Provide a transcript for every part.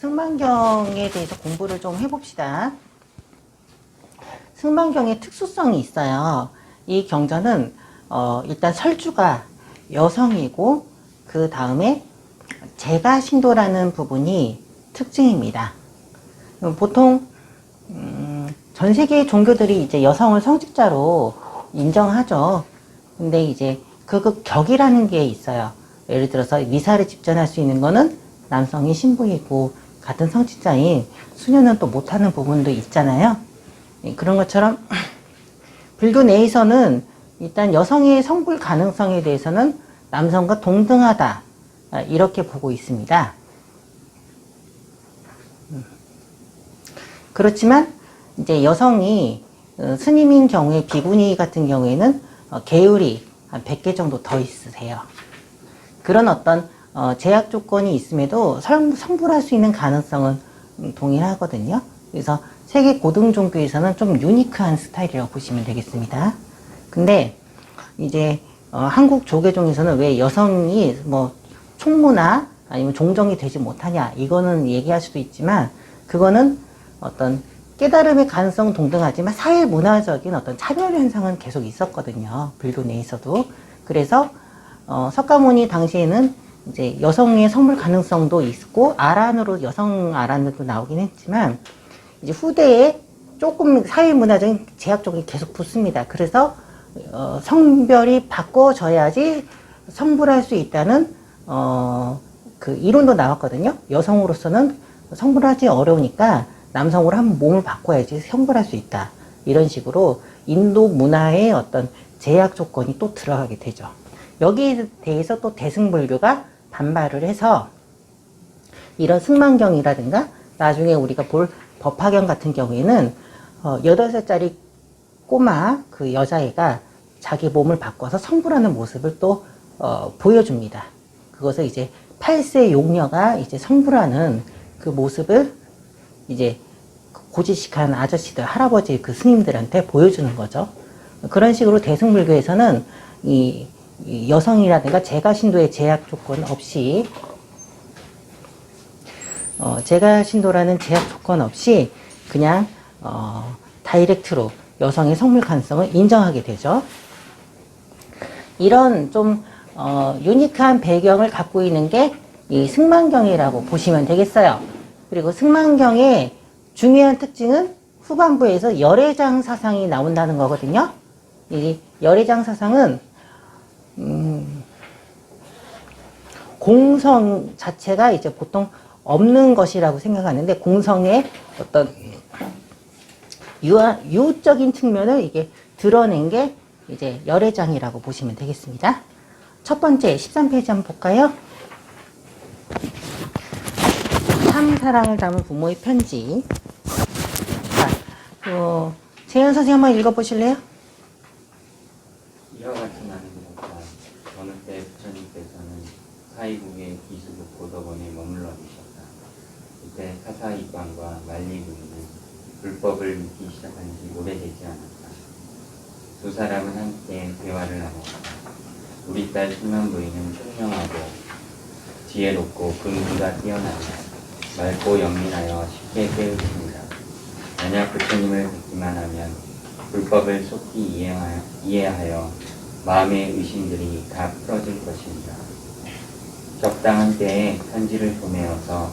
승만경에 대해서 공부를 좀 해봅시다. 승만경의 특수성이 있어요. 이 경전은 일단 설주가 여성이고 그 다음에 제가신도라는 부분이 특징입니다. 보통 전 세계 종교들이 이제 여성을 성직자로 인정하죠. 근데 이제 그 격이라는 게 있어요. 예를 들어서 미사를 집전할 수 있는 거는 남성이 신부이고 같은 성직자인 수녀는 또 못하는 부분도 있잖아요. 그런 것처럼 불교 내에서는 일단 여성의 성불 가능성에 대해서는 남성과 동등하다 이렇게 보고 있습니다. 그렇지만 이제 여성이 스님인 경우에 비구니 같은 경우에는 계율이 한 100개 정도 더 있으세요. 그런 어떤 제약 조건이 있음에도 성불할 수 있는 가능성은 동일하거든요. 그래서 세계 고등 종교에서는 좀 유니크한 스타일이라고 보시면 되겠습니다. 근데 이제 한국 조계종에서는 왜 여성이 뭐 총무나 아니면 종정이 되지 못하냐 이거는 얘기할 수도 있지만 그거는 어떤 깨달음의 가능성은 동등하지만 사회 문화적인 어떤 차별 현상은 계속 있었거든요. 불교 내에서도. 그래서 석가모니 당시에는 이제 여성의 성불 가능성도 있고 아란으로 여성 아란으로 나오긴 했지만 이제 후대에 조금 사회 문화적인 제약 조건이 계속 붙습니다. 그래서 성별이 바꿔져야지 성불할 수 있다는 그 이론도 나왔거든요. 여성으로서는 성불하기 어려우니까 남성으로 한번 몸을 바꿔야지 성불할 수 있다. 이런 식으로 인도 문화의 어떤 제약 조건이 또 들어가게 되죠. 여기에 대해서 또 대승불교가 반발을 해서 이런 승만경이라든가 나중에 우리가 볼 법화경 같은 경우에는 8살짜리 꼬마 그 여자애가 자기 몸을 바꿔서 성불하는 모습을 또 보여줍니다. 그것을 이제 8세 용녀가 이제 성불하는 그 모습을 이제 고지식한 아저씨들, 할아버지 그 스님들한테 보여주는 거죠. 그런 식으로 대승불교에서는 이 여성이라든가 제가신도의 제약 조건 없이 제가신도라는 제약 조건 없이 그냥 다이렉트로 여성의 성불 가능성을 인정하게 되죠. 이런 좀 유니크한 배경을 갖고 있는 게 이 승만경이라고 보시면 되겠어요. 그리고 승만경의 중요한 특징은 후반부에서 열애장 사상이 나온다는 거거든요. 이 열애장 사상은 공성 자체가 이제 보통 없는 것이라고 생각하는데 공성의 어떤 유적인 측면을 이게 드러낸 게 이제 열애장이라고 보시면 되겠습니다. 첫 번째 13페이지 한번 볼까요? 참 사랑을 담은 부모의 편지. 자, 재현 선생님 한번 읽어보실래요? 이와 같은 아내들과 어느 때 부처님께서는 사이국의 기수국 고덕원에 머물러 계셨다. 이때 사사이광과 만리부인은 불법을 믿기 시작한 지 오래되지 않았다. 두 사람은 함께 대화를 나눴다. 우리 딸 승만 부인은 총명하고 지혜롭고 근기가 뛰어나다. 맑고 영민하여 쉽게 깨우칩니다. 만약 부처님을 듣기만 하면 불법을 속히 이해하여 마음의 의심들이 다 풀어질 것입니다. 적당한 때에 편지를 보내어서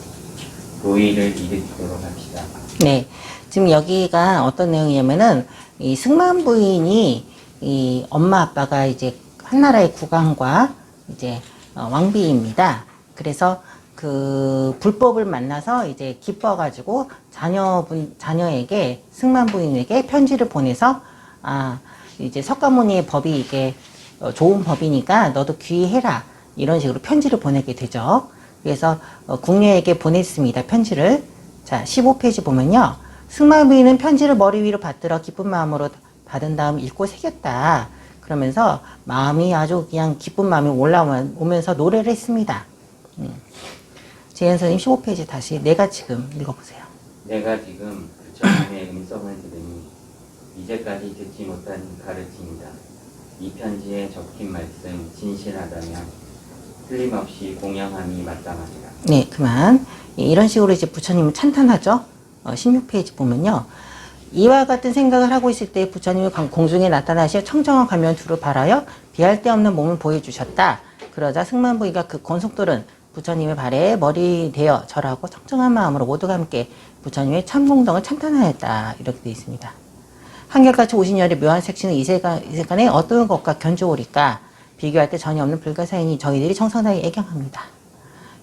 도의를 일으키도록 합시다. 네, 지금 여기가 어떤 내용이냐면은 이 승만 부인이 이 엄마 아빠가 이제 한나라의 국왕과 이제 왕비입니다. 그래서 그 불법을 만나서 이제 기뻐가지고 자녀에게 승만 부인에게 편지를 보내서 이제 석가모니의 법이 이게 좋은 법이니까 너도 귀의해라 이런 식으로 편지를 보내게 되죠. 그래서 궁녀에게 보냈습니다. 편지를. 자, 15페이지 보면요. 승만 부인은 편지를 머리 위로 받들어 기쁜 마음으로 받은 다음 읽고 새겼다. 그러면서 마음이 아주 그냥 기쁜 마음이 올라오면서 노래를 했습니다. 재현 선생님 15페이지 다시 내가 지금 읽어보세요. 내가 지금 부처님의 음성을 들으니 이제까지 듣지 못한 가르침이다. 이 편지에 적힌 말씀 진실하다면 틀림없이 공양함이 마땅하리라. 네, 그만. 이런 식으로 이제 부처님을 찬탄하죠. 16페이지 보면요. 이와 같은 생각을 하고 있을 때 부처님이 공중에 나타나시어 청정한 가면 두루 발하여 비할 데 없는 몸을 보여주셨다. 그러자 승만부인과 그 권속들은 부처님의 발에 머리 대어 절하고 청정한 마음으로 모두가 함께 부처님의 참공덕을 찬탄하였다. 이렇게 되어 있습니다. 한결같이 오신열의 묘한 색신은 이 세간에 어떤 것과 견주오리까 비교할 때 전혀 없는 불가사이니 저희들이 정성다해 애경합니다.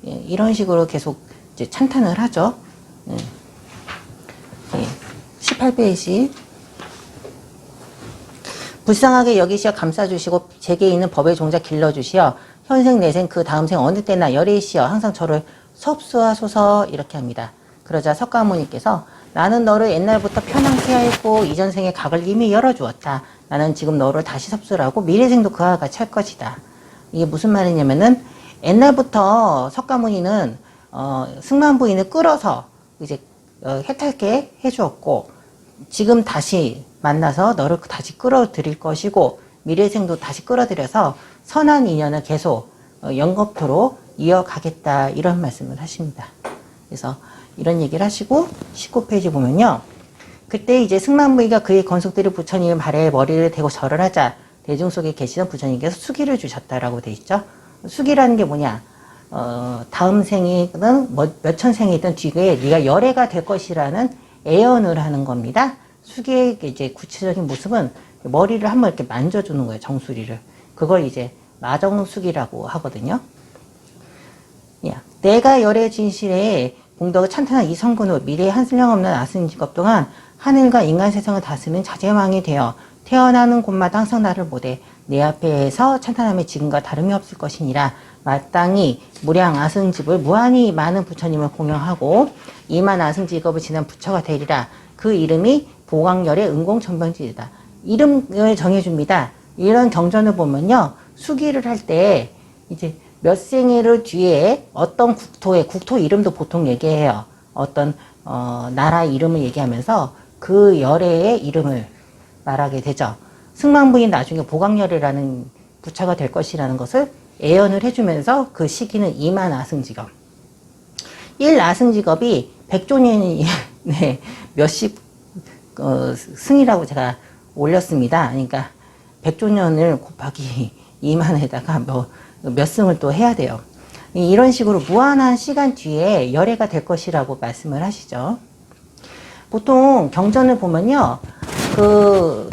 예, 이런 식으로 계속 이제 찬탄을 하죠. 18페이지. 불쌍하게 여기시어 감싸주시고 제게 있는 법의 종자 길러주시어 현생 내생 그 다음 생 어느 때나 열애시어 항상 저를 섭수하소서 이렇게 합니다. 그러자 석가모니께서 나는 너를 옛날부터 편안케 하였고 이전 생의 각을 이미 열어주었다. 나는 지금 너를 다시 섭수하고 미래생도 그와 같이 할 것이다. 이게 무슨 말이냐면은 옛날부터 석가모니는 승만부인을 끌어서 이제 해탈게 해주었고 지금 다시 만나서 너를 다시 끌어들일 것이고 미래생도 다시 끌어들여서 선한 인연을 계속 영겁토록 이어가겠다 이런 말씀을 하십니다. 그래서 이런 얘기를 하시고 19페이지 보면요. 그때 이제 승만부인과 그의 권속들이 부처님의 발에 머리를 대고 절을 하자 대중 속에 계시던 부처님께서 수기를 주셨다라고 돼 있죠. 수기라는 게 뭐냐? 다음 생이든 몇천 생이든 뒤에 네가 열애가 될 것이라는 애언을 하는 겁니다. 수기의 이제 구체적인 모습은 머리를 한번 이렇게 만져주는 거예요. 정수리를. 그걸 이제 마정수기라고 하거든요. 내가 열애 진실에 공덕을 찬탄한 이 성군으로 미래에 한슬령 없는 아승직업 동안 하늘과 인간 세상을 다스리는 자제왕이 되어 태어나는 곳마다 항상 나를 보되 내 앞에서 찬탄함에 지금과 다름이 없을 것이니라. 마땅히 무량 아승집을 무한히 많은 부처님을 공양하고 이만 아승직업을 지난 부처가 되리라. 그 이름이 보광열의 은공천병지이다. 이름을 정해줍니다. 이런 경전을 보면요. 수기를 할 때 이제 몇 생애를 뒤에 어떤 국토 이름도 보통 얘기해요. 어떤 나라 이름을 얘기하면서 그 열애의 이름을 말하게 되죠. 승만부인 나중에 보광열이라는 부처가 될 것이라는 것을 애언을 해주면서 그 시기는 2만 아승직업. 1 아승직업이 100조년이 네, 몇십 승이라고 제가 올렸습니다. 그러니까 100조년을 곱하기 2만에다가 몇 승을 또 해야 돼요. 이런 식으로 무한한 시간 뒤에 열애가 될 것이라고 말씀을 하시죠. 보통 경전을 보면요. 그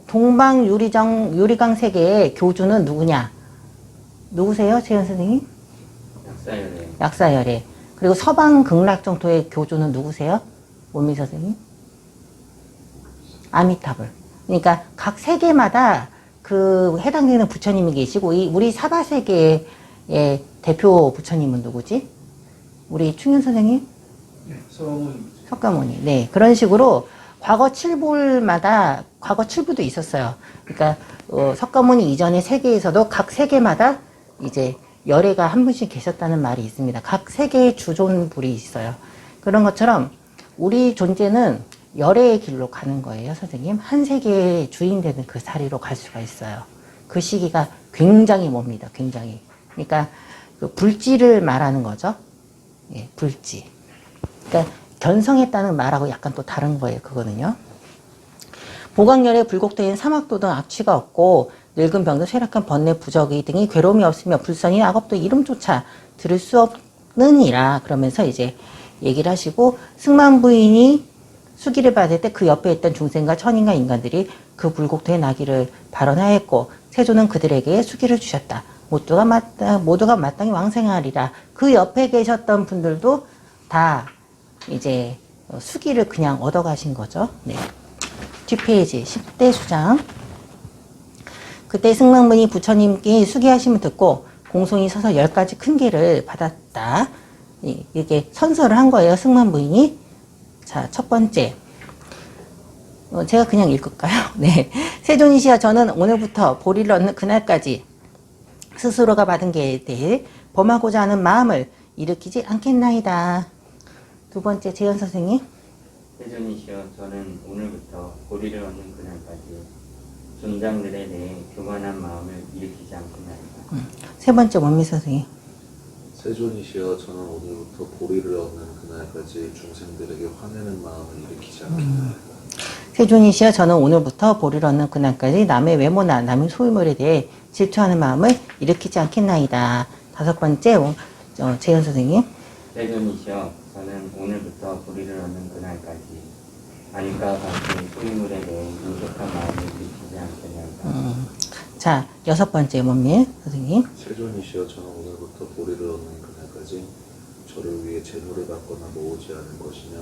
동방 유리강 세계의 교주는 누구냐? 누구세요? 최현 선생님? 약사열애. 약사열애. 그리고 서방 극락정토의 교주는 누구세요? 원미 선생님? 아미타불. 그러니까 각 세계마다 그 해당되는 부처님이 계시고 우리 사바세계의 대표 부처님은 누구지? 우리 충현 선생님? 네, 서가모니. 석가모니. 네, 그런 식으로 과거 7부마다 과거 7부도 있었어요. 그러니까 석가모니 이전의 세계에서도 각 세계마다 이제 열애가 한 분씩 계셨다는 말이 있습니다. 각 세계의 주존불이 있어요. 그런 것처럼 우리 존재는 열애의 길로 가는 거예요, 선생님. 한 세계의 주인 되는 그 자리로 갈 수가 있어요. 그 시기가 굉장히 멉니다, 굉장히. 그러니까 그 불지를 말하는 거죠. 예, 불지. 그러니까 견성했다는 말하고 약간 또 다른 거예요, 그거는요. 보광열에 불곡되는 사막도 등 악취가 없고 늙은 병든 쇠락한 번뇌 부적의 등이 괴로움이 없으며 불선이 악업도 이름조차 들을 수 없느니라. 그러면서 이제 얘기를 하시고 승만부인이 수기를 받을 때 그 옆에 있던 중생과 천인과 인간들이 그 불곡토의 나기를 발언하였고 세조는 그들에게 수기를 주셨다. 모두가 마땅히 왕생하리라. 그 옆에 계셨던 분들도 다 이제 수기를 그냥 얻어가신 거죠. 네. 뒷페이지 10대 수장. 그때 승만부인이 부처님께 수기하심을 듣고 공송이 서서 10가지 큰 계를 받았다. 이렇게 선서를 한 거예요, 승만부인이. 자, 첫 번째. 제가 그냥 읽을까요? 네. 세존이시여, 저는 오늘부터 보리를 얻는 그날까지 스스로가 받은 계에 대해 범하고자 하는 마음을 일으키지 않겠나이다. 두 번째, 재현 선생님. 세존이시여, 저는 오늘부터 보리를 얻는 그날까지 존장들에 대해 교만한 마음을 일으키지 않겠나이다. 세 번째, 원미 선생님. 세존이시여, 저는 오늘부터 보리를 얻는 그날까지 중생들에게 화내는 마음을 일으키지 않겠나이다. 세존이시여 저는 오늘부터 보리를 얻는 그날까지 남의 외모나 남의 소유물에 대해 질투하는 마음을 일으키지 않겠나이다. 5번째 재현 선생님. 세존이시여 저는 오늘부터 보리를 얻는 그날까지 아님과 같은 소유물에 대해 인색한 마음을 일으키지 않겠나이다. 자 6번째 원민 선생님. 세존이시여, 저는 오늘부터 보리를 얻는 그날까지 저를 위해 재물을 받거나 모으지 않을 것이며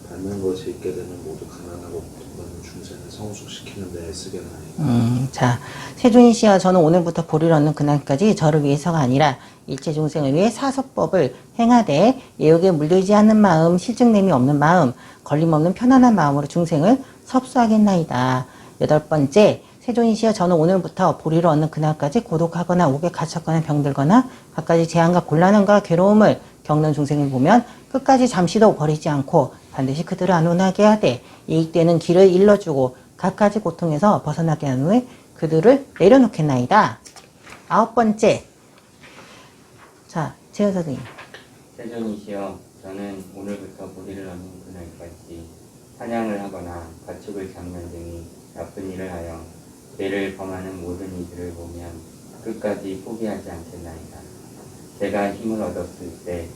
받는 것이 있게 되면 모두 가난하고 고통받는 중생을 성숙시키는 데 애쓰겠나이다. 자 세존이시여 저는 오늘부터 보리를 얻는 그날까지 저를 위해서가 아니라 일체 중생을 위해 사서법을 행하되 애욕에 물들지 않는 마음, 실증냄이 없는 마음, 걸림없는 편안한 마음으로 중생을 섭수하겠나이다. 8번째 세존이시여 저는 오늘부터 보리를 얻는 그날까지 고독하거나 옥에 갇혔거나 병들거나 갖가지 재앙과 곤란함과 괴로움을 겪는 중생을 보면 끝까지 잠시도 버리지 않고 반드시 그들을 안온하게 하되 이익되는 길을 일러주고 갖가지 고통에서 벗어나게 한 후에 그들을 내려놓겠나이다. 9번째 자 재현 선생님. 세존이시여 저는 오늘부터 보리를 얻는 그날까지 사냥을 하거나 가축을 잡는 등의 나쁜 일을 하여 죄를 범하는 모든 이들을 보면 끝까지 포기하지 않겠나이다. 제가 힘을 얻었을 때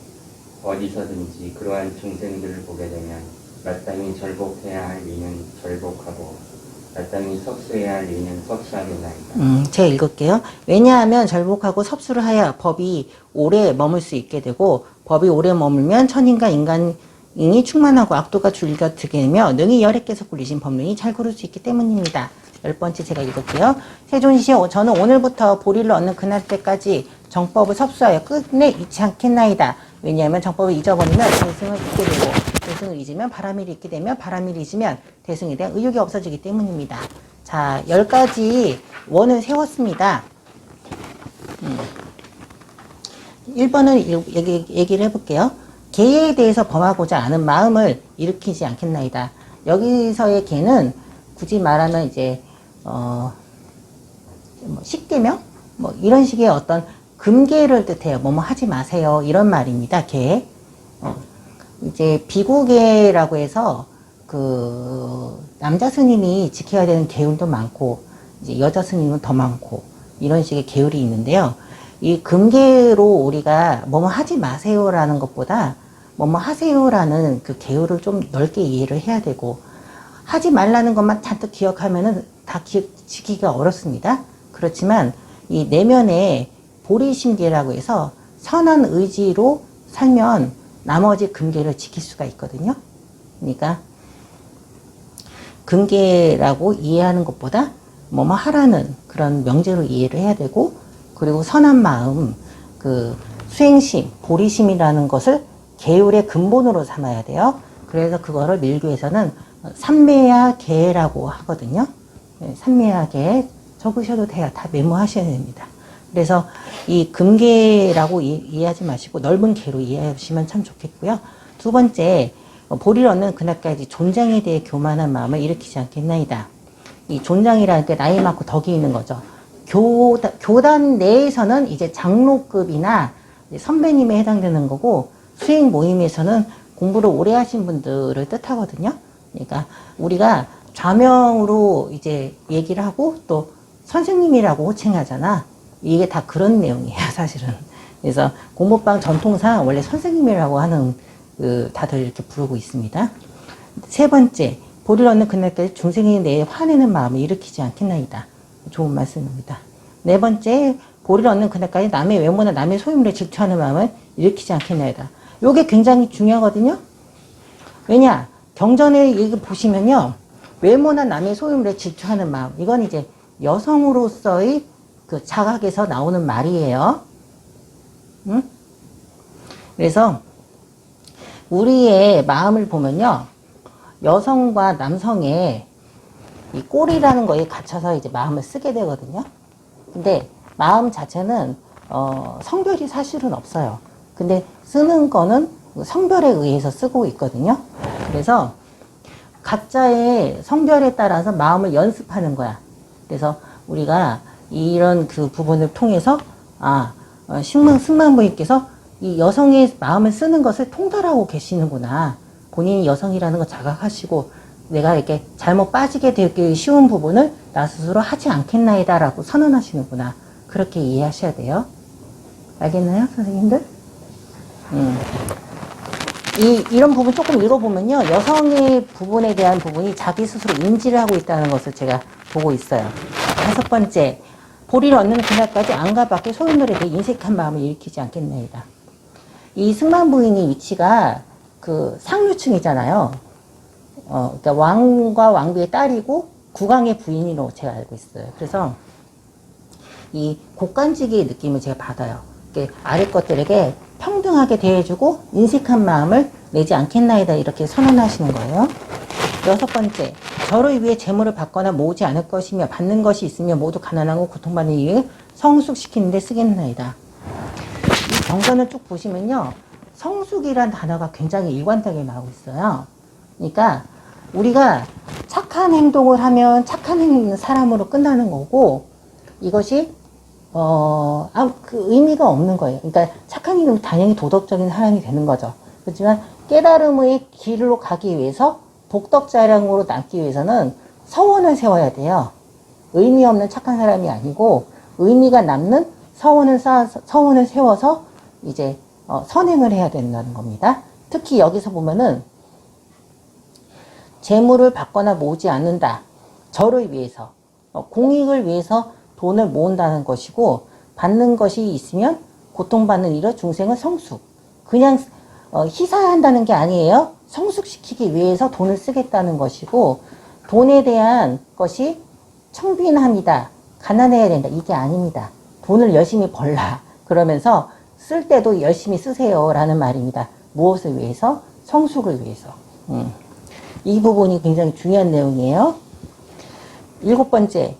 어디서든지 그러한 중생들을 보게 되면 마땅히 절복해야 할 이는 절복하고 마땅히 섭수해야 할 이는 섭수하겠나이다. 제가 읽을게요. 왜냐하면 절복하고 섭수를 하여 법이 오래 머물 수 있게 되고 법이 오래 머물면 천인과 인간이 충만하고 악도가 줄겨들게 되며 능히 열애께서 굴리신 법륜이 잘 구를 수 있기 때문입니다. 10번째 제가 읽을게요. 세존이시여 저는 오늘부터 보리를 얻는 그날 때까지 정법을 섭수하여 끝내 잊지 않겠나이다. 왜냐하면 정법을 잊어버리면 대승을 잊게 되고 대승을 잊으면 바람일이 있게 되면 바람일이 잊으면 대승에 대한 의욕이 없어지기 때문입니다. 자 10가지 원을 세웠습니다. 1번을 얘기를 해볼게요. 개에 대해서 범하고자 하는 마음을 일으키지 않겠나이다. 여기서의 개는 굳이 말하면 이제 뭐 식대명 뭐 이런 식의 어떤 금계를 뜻해요. 뭐뭐 하지 마세요 이런 말입니다. 개. 이제 비구계라고 해서 그 남자 스님이 지켜야 되는 계율도 많고 이제 여자 스님은 더 많고 이런 식의 계율이 있는데요. 이 금계로 우리가 뭐뭐 하지 마세요라는 것보다 뭐뭐 하세요라는 그 계율을 좀 넓게 이해를 해야 되고 하지 말라는 것만 잔뜩 기억하면은 다 지키기가 어렵습니다. 그렇지만 이 내면에 보리심계라고 해서 선한 의지로 살면 나머지 금계를 지킬 수가 있거든요. 그러니까 금계라고 이해하는 것보다 뭐뭐 하라는 그런 명제로 이해를 해야 되고 그리고 선한 마음, 그 수행심, 보리심이라는 것을 계율의 근본으로 삼아야 돼요. 그래서 그거를 밀교에서는 삼매야계라고 하거든요. 삼매야계 적으셔도 돼요. 다 메모하셔야 됩니다. 그래서 이 금계라고 이해하지 마시고 넓은 계로 이해하시면 참 좋겠고요. 2번째, 보리를 얻는 그날까지 존장에 대해 교만한 마음을 일으키지 않겠나이다. 이 존장이라는 게 나이 많고 덕이 있는 거죠. 교단 내에서는 이제 장로급이나 선배님에 해당되는 거고 수행 모임에서는 공부를 오래 하신 분들을 뜻하거든요. 그러니까 우리가 좌명으로 이제 얘기를 하고 또 선생님이라고 호칭하잖아. 이게 다 그런 내용이에요, 사실은. 그래서 공부방 전통상 원래 선생님이라고 하는 다들 이렇게 부르고 있습니다. 3번째, 보리를 얻는 그날까지 중생에 대해 화내는 마음을 일으키지 않겠나이다. 좋은 말씀입니다. 4번째, 보리를 얻는 그날까지 남의 외모나 남의 소유물에 질투하는 마음을 일으키지 않겠나이다. 요게 굉장히 중요하거든요. 왜냐? 경전에 얘기 보시면요. 외모나 남의 소유물에 질투하는 마음. 이건 이제 여성으로서의 그 자각에서 나오는 말이에요. 응? 그래서 우리의 마음을 보면요. 여성과 남성의 이 꼴이라는 거에 갇혀서 이제 마음을 쓰게 되거든요. 근데 마음 자체는 성별이 사실은 없어요. 근데 쓰는 거는 성별에 의해서 쓰고 있거든요. 그래서 각자의 성별에 따라서 마음을 연습하는 거야. 그래서 우리가 이런 그 부분을 통해서 승만부인께서 이 여성의 마음을 쓰는 것을 통달하고 계시는구나. 본인이 여성이라는 걸 자각하시고 내가 이렇게 잘못 빠지게 되기 쉬운 부분을 나 스스로 하지 않겠나이다 라고 선언하시는구나. 그렇게 이해하셔야 돼요. 알겠나요, 선생님들? 이런 부분 조금 읽어보면요. 여성의 부분에 대한 부분이 자기 스스로 인지를 하고 있다는 것을 제가 보고 있어요. 5번째, 보리를 얻는 그날까지 안과 밖에 소인들에 대해 인색한 마음을 일으키지 않겠나이다. 이 승만부인의 위치가 그 상류층이잖아요. 그러니까 왕과 왕비의 딸이고 국왕의 부인으로 제가 알고 있어요. 그래서 이 곡간지기의 느낌을 제가 받아요. 아래 것들에게 평등하게 대해주고 인색한 마음을 내지 않겠나이다 이렇게 선언하시는 거예요. 6번째, 저를 위해 재물을 받거나 모으지 않을 것이며 받는 것이 있으며 모두 가난하고 고통받는 이유를 성숙시키는 데 쓰겠나이다. 이 경전을 쭉 보시면요. 성숙이란 단어가 굉장히 일관되게 나오고 있어요. 그러니까 우리가 착한 행동을 하면 착한 사람으로 끝나는 거고 이것이 그 의미가 없는 거예요. 그러니까 착한 행동은 당연히 도덕적인 사람이 되는 거죠. 그렇지만 깨달음의 길로 가기 위해서 복덕자량으로 남기 위해서는 서원을 세워야 돼요. 의미 없는 착한 사람이 아니고 의미가 남는 서원을 세워서 이제 선행을 해야 된다는 겁니다. 특히 여기서 보면은 재물을 받거나 모으지 않는다. 저를 위해서 공익을 위해서 돈을 모은다는 것이고 받는 것이 있으면 고통받는 이러 중생은 성숙. 그냥 희사한다는 게 아니에요. 성숙시키기 위해서 돈을 쓰겠다는 것이고 돈에 대한 것이 청빈함이다. 가난해야 된다. 이게 아닙니다. 돈을 열심히 벌라. 그러면서 쓸 때도 열심히 쓰세요. 라는 말입니다. 무엇을 위해서? 성숙을 위해서. 이 부분이 굉장히 중요한 내용이에요. 7번째.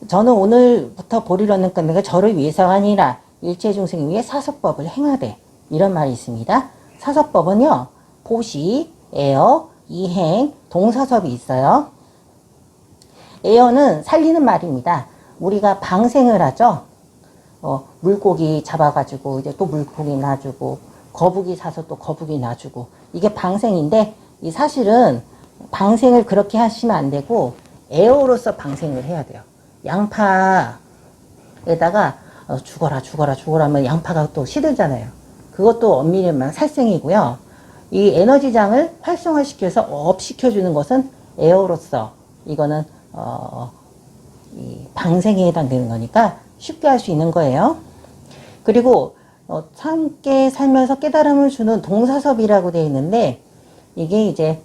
저는 오늘부터 보리를 얻는 건데가 저를 위해서가 아니라 일체 중생을 위해 사서법을 행하되. 이런 말이 있습니다. 사서법은요. 보시, 애어, 이행, 동사섭이 있어요. 애어는 살리는 말입니다. 우리가 방생을 하죠. 물고기 잡아가지고 이제 또 물고기 놔주고 거북이 사서 또 거북이 놔주고 이게 방생인데 이 사실은 방생을 그렇게 하시면 안 되고 애어로서 방생을 해야 돼요. 양파에다가 죽어라 하면 양파가 또 시들잖아요. 그것도 엄밀히 말하면 살생이고요. 이 에너지장을 활성화시켜서 업시켜주는 것은 에어로서 이거는 이 방생에 해당되는 거니까 쉽게 할 수 있는 거예요. 그리고 함께 살면서 깨달음을 주는 동사섭이라고 되어 있는데 이게 이제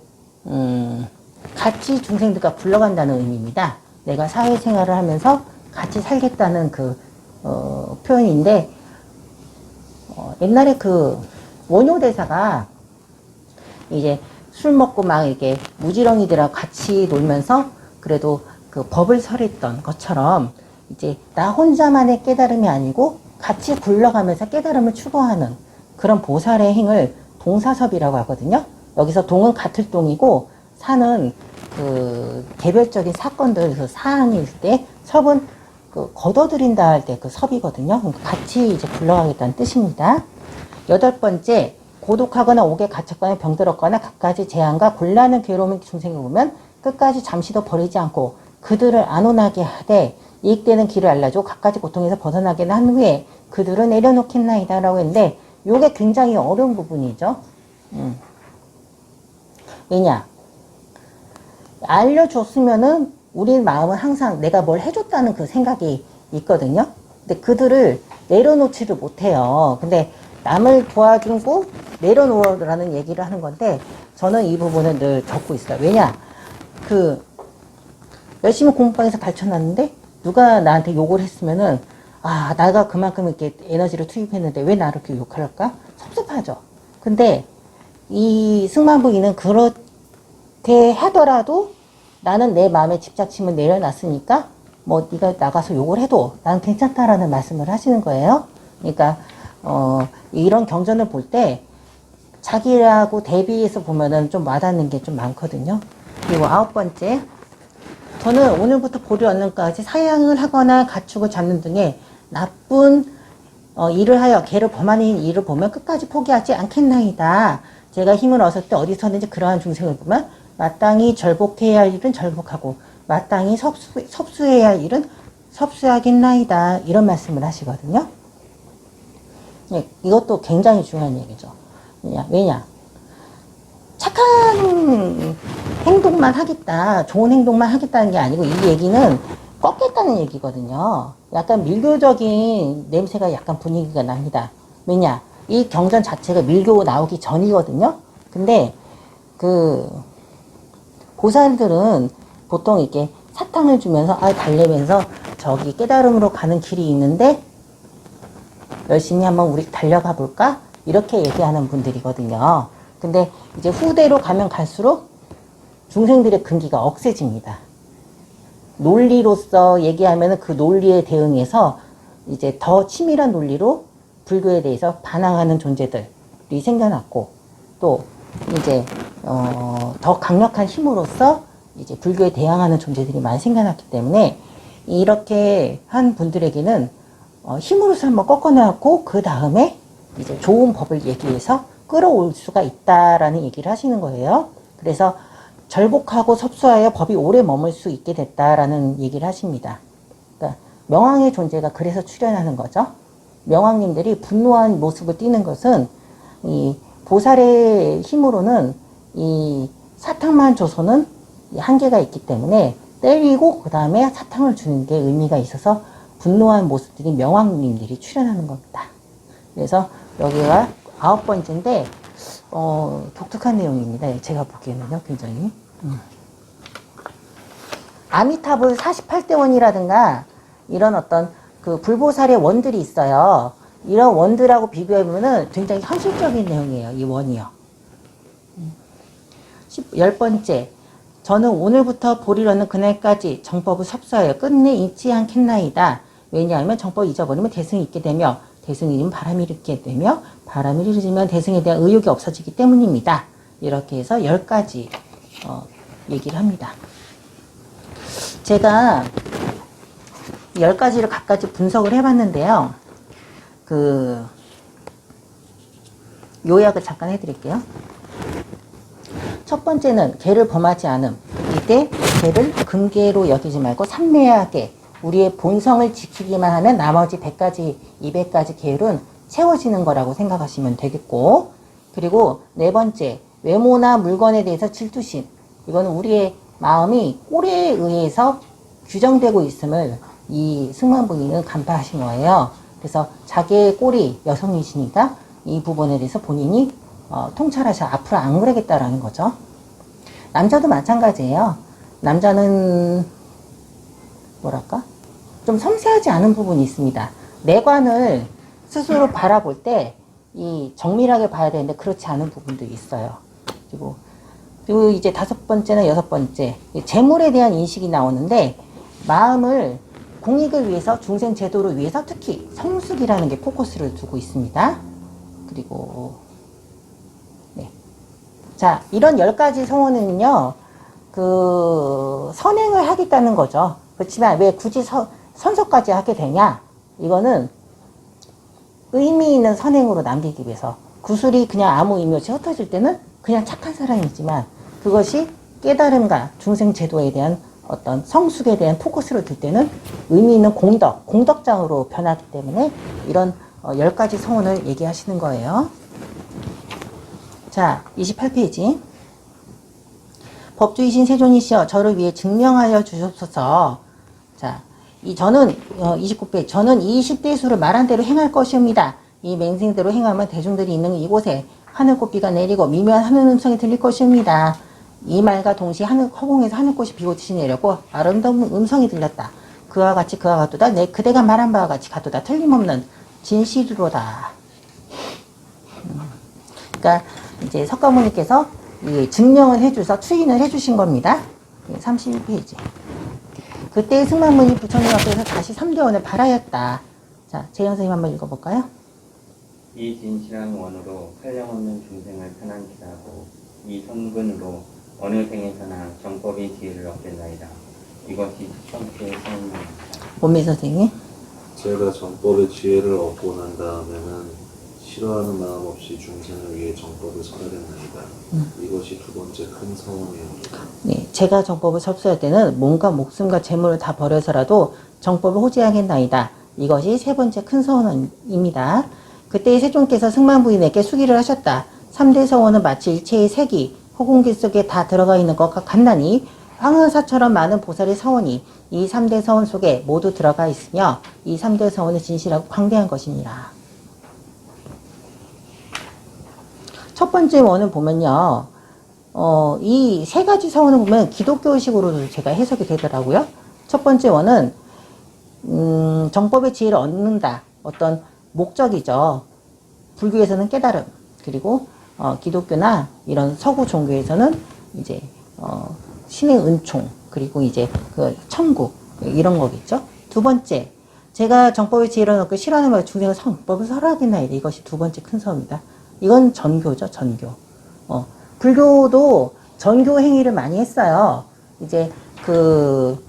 같이 중생들과 굴러간다는 의미입니다. 내가 사회생활을 하면서 같이 살겠다는 그 표현인데 옛날에 그 원효대사가 이제 술 먹고 막 이렇게 무지렁이들하고 같이 놀면서 그래도 그 법을 설했던 것처럼 이제 나 혼자만의 깨달음이 아니고 같이 굴러가면서 깨달음을 추구하는 그런 보살의 행을 동사섭이라고 하거든요. 여기서 동은 같을 동이고 사는 그 개별적인 사건들 그 사안일 때 섭은 그 걷어들인다 할 때 그 섭이거든요. 같이 이제 굴러가겠다는 뜻입니다. 8번째, 고독하거나 옥에 갇혔거나 병들었거나 갖가지 재앙과 곤란한 괴로움의 중생을 보면 끝까지 잠시도 버리지 않고 그들을 안온하게 하되 이익되는 길을 알려주고 갖가지 고통에서 벗어나게 한 후에 그들을 내려놓겠나이다 라고 했는데 이게 굉장히 어려운 부분이죠. 왜냐? 알려줬으면은 우리 마음은 항상 내가 뭘 해줬다는 그 생각이 있거든요. 근데 그들을 내려놓지를 못해요. 근데 남을 도와주고 내려놓으라는 얘기를 하는 건데 저는 이 부분을 늘 겪고 있어요. 왜냐? 열심히 공부방에서 가르쳐놨는데 누가 나한테 욕을 했으면은 내가 그만큼 이렇게 에너지를 투입했는데 왜 나를 이렇게 욕할까? 섭섭하죠. 근데 이 승만부인은 그렇게 하더라도 나는 내 마음의 집착심을 내려놨으니까 뭐 네가 나가서 욕을 해도 난 괜찮다라는 말씀을 하시는 거예요. 그러니까 이런 경전을 볼 때 자기하고 대비해서 보면은 좀 와닿는 게 좀 많거든요. 그리고 9번째, 저는 오늘부터 보리 얻는까지 사양을 하거나 가축을 잡는 등의 나쁜 일을 하여 개를 범하는 일을 보면 끝까지 포기하지 않겠나이다. 제가 힘을 얻을 때 어디서든지 그러한 중생을 보면 마땅히 절복해야 할 일은 절복하고 마땅히 섭수해야 할 일은 섭수하겠나이다. 이런 말씀을 하시거든요. 네, 이것도 굉장히 중요한 얘기죠. 왜냐? 착한 행동만 하겠다, 좋은 행동만 하겠다는 게 아니고 이 얘기는 꺾겠다는 얘기거든요. 약간 밀교적인 냄새가 약간 분위기가 납니다. 왜냐? 이 경전 자체가 밀교 나오기 전이거든요. 근데 보살들은 보통 이렇게 사탕을 주면서 달래면서 저기 깨달음으로 가는 길이 있는데 열심히 한번 우리 달려가 볼까? 이렇게 얘기하는 분들이거든요. 근데 이제 후대로 가면 갈수록 중생들의 근기가 억세집니다. 논리로서 얘기하면 그 논리에 대응해서 이제 더 치밀한 논리로 불교에 대해서 반항하는 존재들이 생겨났고, 또 이제 더 강력한 힘으로서 이제 불교에 대항하는 존재들이 많이 생겨났기 때문에 이렇게 한 분들에게는 힘으로서 한번 꺾어내고 그 다음에 이제 좋은 법을 얘기해서 끌어올 수가 있다라는 얘기를 하시는 거예요. 그래서 절복하고 섭수하여 법이 오래 머물 수 있게 됐다라는 얘기를 하십니다. 그러니까 명왕의 존재가 그래서 출현하는 거죠. 명왕님들이 분노한 모습을 띠는 것은 이 보살의 힘으로는 이 사탕만 줘서는 한계가 있기 때문에 때리고 그 다음에 사탕을 주는 게 의미가 있어서 분노한 모습들이 명왕님들이 출현하는 겁니다. 그래서 여기가 9번째인데 독특한 내용입니다. 제가 보기에는요, 굉장히. 아미타불 48대원이라든가 이런 어떤 그 불보살의 원들이 있어요. 이런 원들하고 비교해보면은 굉장히 현실적인 내용이에요, 이 원이요. 10번째. 저는 오늘부터 보리러는 그날까지 정법을 섭수하여 끝내 잊지 않겠나이다. 왜냐하면 정법을 잊어버리면 대승이 있게 되며 대승이 일으면 바람이 일으키게 되며 바람이 일으키면 대승에 대한 의욕이 없어지기 때문입니다. 이렇게 해서 10가지 얘기를 합니다. 제가 10가지를 각가지 분석을 해봤는데요. 요약을 잠깐 해드릴게요. 첫 번째는 개를 범하지 않음. 이때 개를 금개로 여기지 말고 삼매하게 우리의 본성을 지키기만 하면 나머지 100가지, 200가지 계율은 채워지는 거라고 생각하시면 되겠고, 그리고 네 번째, 외모나 물건에 대해서 질투심. 이거는 우리의 마음이 꼴에 의해서 규정되고 있음을 이 승만부인은 간파하신 거예요. 그래서 자기의 꼴이 여성이시니까 이 부분에 대해서 본인이 통찰하셔 앞으로 안 그러겠다라는 거죠. 남자도 마찬가지예요. 남자는 뭐랄까? 좀 섬세하지 않은 부분이 있습니다. 내관을 스스로 바라볼 때 이 정밀하게 봐야 되는데 그렇지 않은 부분도 있어요. 그리고 이제 5번째나 6번째, 재물에 대한 인식이 나오는데 마음을 공익을 위해서 중생 제도를 위해서 특히 성숙이라는 게 포커스를 두고 있습니다. 그리고 자, 이런 10가지 성원은요, 선행을 하겠다는 거죠. 그렇지만 왜 굳이 선서까지 하게 되냐? 이거는 의미 있는 선행으로 남기기 위해서. 구슬이 그냥 아무 의미 없이 흩어질 때는 그냥 착한 사람이지만 그것이 깨달음과 중생 제도에 대한 어떤 성숙에 대한 포커스를 둘 때는 의미 있는 공덕장으로 변하기 때문에 이런 10가지 성원을 얘기하시는 거예요. 자, 28페이지. 법주이신 세존이시여 저를 위해 증명하여 주옵소서. 자, 저는 29페이지. 저는 20대 수를 말한 대로 행할 것이옵니다. 이 맹생대로 행하면 대중들이 있는 이곳에 하늘꽃비가 내리고 미묘한 하늘 음성이 들릴 것이옵니다. 이 말과 동시에 허공에서 하늘꽃이 비롯이 내렸고 아름다운 음성이 들렸다. 그와 같도다. 그대가 말한 바와 같이 가도다. 틀림없는 진실이로다. 그러니까 이제 석가모니께서 증명을 해줘서 추인을 해주신 겁니다. 31페이지. 그때 승만문이 부처님 앞에서 다시 3대원을 발하였다. 자, 재현 선생님 한번 읽어볼까요? 이 진실한 원으로 한량없는 중생을 편안케 하고 이 성근으로 어느 생에서나 정법의 지혜를 얻겠나이다. 이것이 첫 번째 성문입니다. 원미 선생님. 제가 정법의 지혜를 얻고 난 다음에는 싫어하는 마음 없이 중생을 위해 정법을 설하겠나이다. 이것이 두 번째 큰 서원이옵니다. 네, 제가 정법을 섭수할 때는 몸과 목숨과 재물을 다 버려서라도 정법을 호지하겠나이다. 이것이 세 번째 큰 서원입니다. 그때 세존께서 승만부인에게 수기를 하셨다. 3대 서원은 마치 일체의 색이 허공기 속에 다 들어가 있는 것과 같나니 황하사처럼 많은 보살의 서원이 이 3대 서원 속에 모두 들어가 있으며 이 3대 서원은 진실하고 광대한 것이니라. 첫 번째 원을 보면요. 이 세 가지 서원을 보면 기독교식으로도 제가 해석이 되더라고요. 첫 번째 원은 정법의 지혜를 얻는다. 어떤 목적이죠. 불교에서는 깨달음, 그리고 기독교나 이런 서구 종교에서는 이제 신의 은총, 그리고 이제 그 천국 이런 거겠죠. 두 번째, 제가 정법의 지혜를 얻고 싫어하는 말 중생은 정법을 설하겠나이다. 이것이 두 번째 큰 서원입니다. 이건 전교죠, 전교. 불교도 전교 행위를 많이 했어요. 이제 그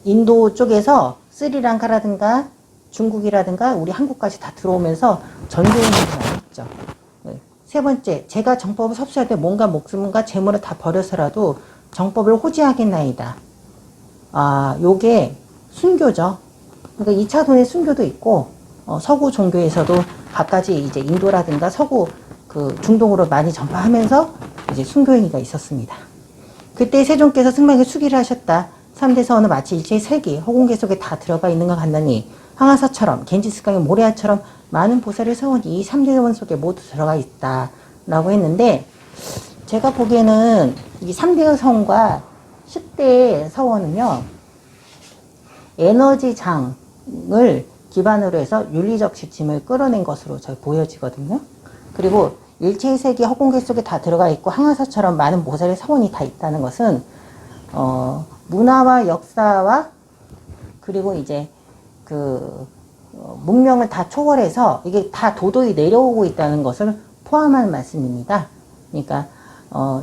인도 쪽에서 스리랑카라든가 중국이라든가 우리 한국까지 다 들어오면서 전교 행위를 많이 했죠. 세 번째, 제가 정법을 섭수할 때 몸과 목숨과 재물을 다 버려서라도 정법을 호지하겠나이다. 요게 순교죠. 그러니까 2차 돈의 순교도 있고, 서구 종교에서도 갖가지 이제 인도라든가 서구 그 중동으로 많이 전파하면서 이제 순교행위가 있었습니다. 그때 세존께서 승만에게 수기를 하셨다. 3대 서원은 마치 일체의 색이 허공계 속에 다 들어가 있는 것 같나니 황하사처럼 겐지스강의 모래알처럼 많은 보살의 서원이 이 3대 서원 속에 모두 들어가 있다 라고 했는데, 제가 보기에는 이 3대 서원과 10대 서원은요, 에너지 장을 기반으로 해서 윤리적 지침을 끌어낸 것으로 잘 보여지거든요. 그리고 일체의 색이 허공계 속에 다 들어가 있고 항하사처럼 많은 보살의 서원이 다 있다는 것은 문화와 역사와 그리고 이제 그 문명을 다 초월해서 이게 다 도도히 내려오고 있다는 것을 포함한 말씀입니다. 그러니까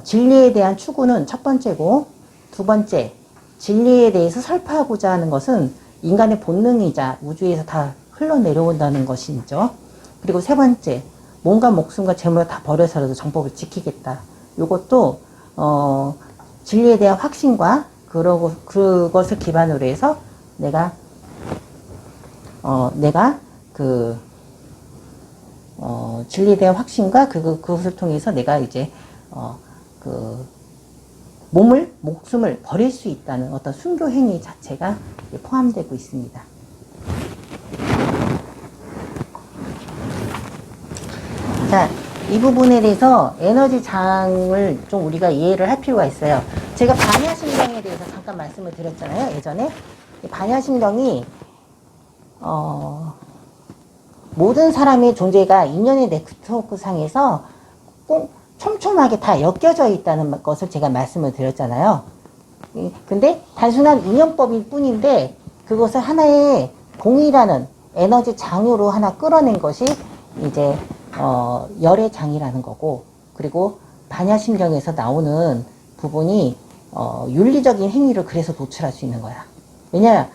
진리에 대한 추구는 첫 번째고, 두 번째, 진리에 대해서 설파하고자 하는 것은 인간의 본능이자 우주에서 다 흘러내려온다는 것이죠. 그리고 세 번째, 몸과 목숨과 재물을 다 버려서라도 정법을 지키겠다. 이것도 진리에 대한 확신과 그러고 그것을 기반으로 해서 내가 진리에 대한 확신과 그것을 통해서 내가 이제 몸을, 목숨을 버릴 수 있다는 어떤 순교 행위 자체가 포함되고 있습니다. 자, 이 부분에 대해서 에너지 장을 좀 우리가 이해를 할 필요가 있어요. 제가 반야심경에 대해서 잠깐 말씀을 드렸잖아요, 예전에. 반야심경이 모든 사람의 존재가 인연의 네트워크 상에서 꼭 촘촘하게 다 엮여져 있다는 것을 제가 말씀을 드렸잖아요. 근데 단순한 인연법일 뿐인데 그것을 하나의 동일하는 에너지 장으로 하나 끌어낸 것이 이제 열의 장이라는 거고, 그리고 반야심경에서 나오는 부분이 윤리적인 행위를 그래서 도출할 수 있는 거야. 왜냐,